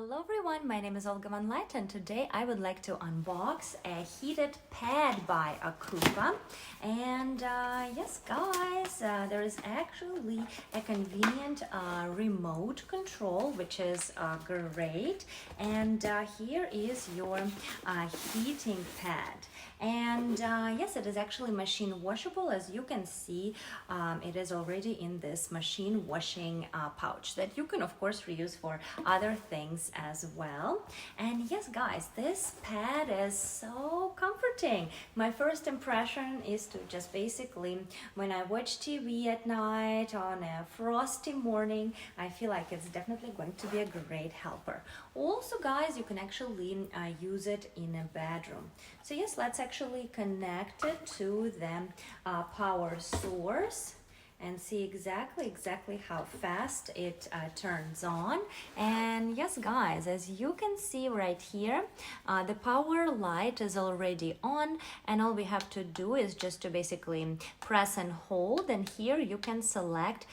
Hello everyone, my name is Olga Van Light and today I would like to unbox a heated pad by OCOOPA. And yes guys, there is actually a convenient remote control which is great. And here is your heating pad. And yes, it is actually machine washable. As you can see, it is already in this machine washing pouch that you can of course reuse for other things as well. And yes guys, this pad is so comforting. My first impression is to just basically, when I watch TV at night on a frosty morning, I feel like it's definitely going to be a great helper. Also guys, you can actually use it in a bedroom. So yes, let's actually connect it to the power source and see exactly how fast it turns on. And yes guys, as you can see right here, the power light is already on, and all we have to do is just to basically press and hold, and here you can select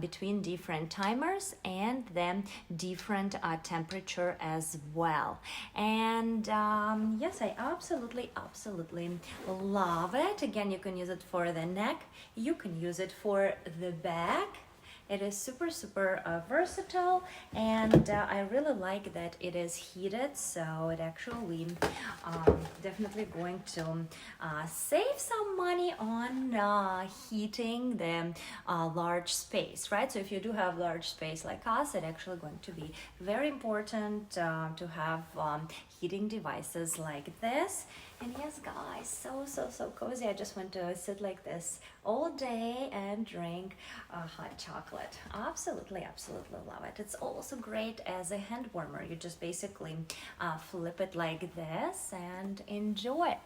between different timers and then different temperature as well. And yes, I absolutely love it. Again, you can use it for the neck, you can use it for the back. It is super versatile, and I really like that it is heated, so it actually definitely going to save some money on heating the large space, right? So if you do have large space like us, it's actually going to be very important to have heating devices like this. And yes guys, so cozy. I just want to sit like this all day and drink hot chocolate. Absolutely love it. It's also great as a hand warmer. You just basically flip it like this and enjoy.